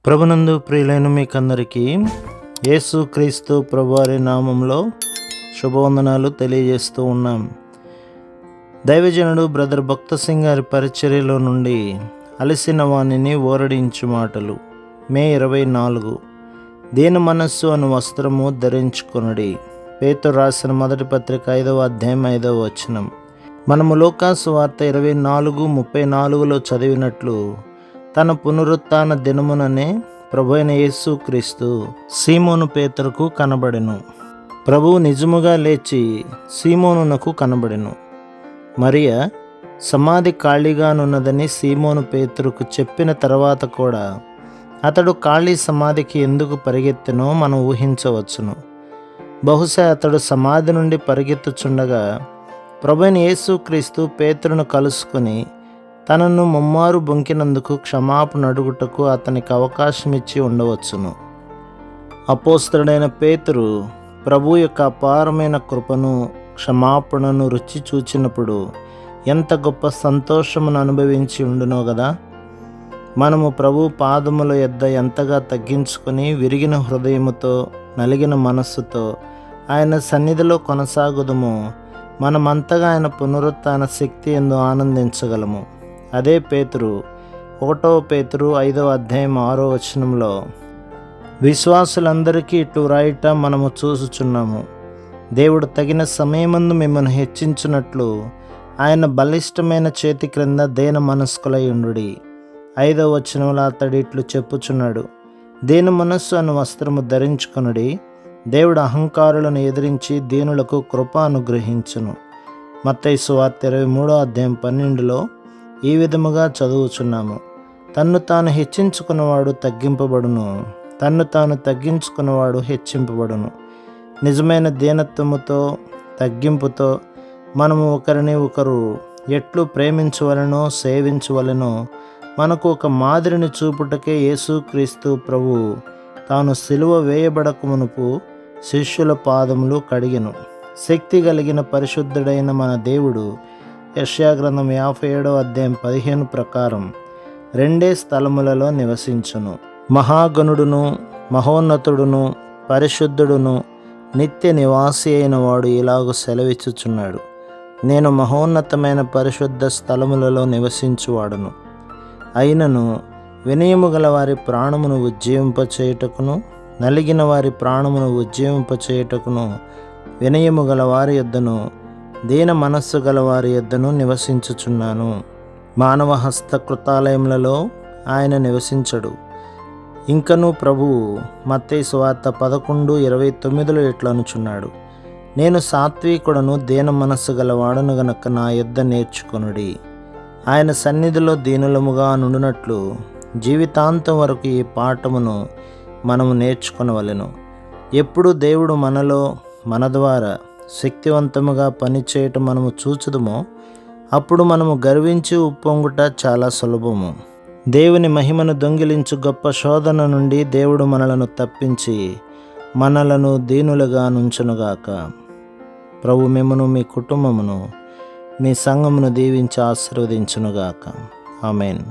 ప్రభునందు ప్రియులైన మీకందరికీ యేసు క్రీస్తు ప్రభువారి నామంలో శుభవందనాలు తెలియజేస్తూ ఉన్నాం. దైవజనుడు బ్రదర్ భక్త సింగ్ గారి పరిచర్యలో నుండి అలసిన వాణిని ఓరడించు మాటలు. మే 24. దీన మనస్సు అను వస్త్రము ధరించుకొనుడి. పేతురు రాసిన మొదటి పత్రిక 5వ అధ్యాయం 5వ వచనం. మనము లూకాసు వార్త 24:34లో చదివినట్లు తన పునరుత్థాన దినముననే ప్రభువైన యేసు క్రీస్తు సీమోను పేతురుకు కనబడెను. ప్రభువు నిజముగా లేచి సీమోనునకు కనబడెను. మరియ సమాధి ఖాళీగానున్నదని సీమోను పేతురుకు చెప్పిన తర్వాత కూడా అతడు ఖాళీ సమాధికి ఎందుకు పరిగెత్తెనో మనం ఊహించవచ్చును. బహుశా అతడు సమాధి నుండి పరిగెత్తుచుండగా ప్రభువైన యేసు క్రీస్తు పేతురును కలుసుకొని తనను ముమ్మారు బొంకినందుకు క్షమాపణ అడుగుటకు అతనికి అవకాశం ఇచ్చి ఉండవచ్చును. అపోస్తలుడైన పేతురు ప్రభు యొక్క అపారమైన కృపను, క్షమాపణను రుచి చూచినప్పుడు ఎంత గొప్ప సంతోషమును అనుభవించి ఉండునో కదా. మనము ప్రభు పాదముల యొద్ద ఎంతగా తగ్గించుకొని విరిగిన హృదయముతో, నలిగిన మనస్సుతో ఆయన సన్నిధిలో కొనసాగుదమో మనమంతగా ఆయన పునరుత్థాన శక్తి యందు ఆనందించగలము. అదే పేతురు 1 పేతురు 5వ అధ్యాయం 6వ వచనంలో విశ్వాసులందరికీ ఇట్లు రాయిట మనము చూసుచున్నాము. దేవుడు తగిన సమయమందు మిమ్మల్ని హెచ్చించినట్లు ఆయన బలిష్టమైన చేతి క్రింద దీన మనస్కులై ఉండుడి. 5వ వచనంలో అతడు ఇట్లు చెప్పుచున్నాడు, దీన మనస్సు అను వస్త్రము ధరించుకొనుడి. దేవుడు అహంకారులను ఎదిరించి దీనులకు కృప అనుగ్రహించును. మత్తయి సువార్త 23వ అధ్యాయం 12లో ఈ విధముగా చదువుచున్నాము, తన్ను తాను హెచ్చించుకున్నవాడు తగ్గింపబడును, తన్ను తాను తగ్గించుకున్నవాడు హెచ్చింపబడును. నిజమైన దీనత్వముతో, తగ్గింపుతో మనము ఒకరిని ఒకరు ఎట్లు ప్రేమించవలెనో, సేవించవలెనో మనకు ఒక మాదిరిని చూపుటకే యేసుక్రీస్తు ప్రభు తాను సిలువ వేయబడక మునుపు శిష్యుల పాదములు కడిగెను. శక్తి కలిగిన పరిశుద్ధుడైన మన దేవుడు యెషయా గ్రంథం 57వ అధ్యాయం 15 ప్రకారం 2 స్థలములలో నివసించును. మహాగణుడును, మహోన్నతుడును, పరిశుద్ధుడును, నిత్య నివాసి అయిన వాడు ఇలాగూ సెలవిచ్చుచున్నాడు, నేను మహోన్నతమైన పరిశుద్ధ స్థలములలో నివసించువాడును. అయినను వినయము గల వారి ప్రాణమును ఉజ్జీవింపచేయుటకును, నలిగిన వారి ప్రాణమును ఉజ్జీవింపచేయుటకును వినయము గల వారి యొద్దను, దీన మనస్సు గల వారి యొద్దను నివసించుచున్నాను. మానవ హస్తకృతాలయములలో ఆయన నివసించడు. ఇంకను ప్రభువు మత్తయి సువార్త 11:29లో ఇట్లా అనుచున్నాడు, నేను సాత్వికుడను, దీన మనస్సు గలవాడను గనక నా యొద్ద నేర్చుకొనుడి. ఆయన సన్నిధిలో దీనులముగా నుండునట్లు జీవితాంతం వరకు ఈ పాఠమును మనము నేర్చుకొనవలెను. ఎప్పుడు దేవుడు మనలో, మన ద్వారా శక్తివంతముగా పనిచేయటం మనము చూచుదుమో అప్పుడు మనము గర్వించి ఉప్పొంగుట చాలా సులభము. దేవుని మహిమను దొంగిలించు గొప్ప శోధన నుండి దేవుడు మనలను తప్పించి మనలను దీనులుగా నుంచునుగాక. ప్రభు మిమ్మును, మీ కుటుంబమును, మీ సంఘమును దీవించి ఆశీర్వదించునుగాక. ఆమేన్.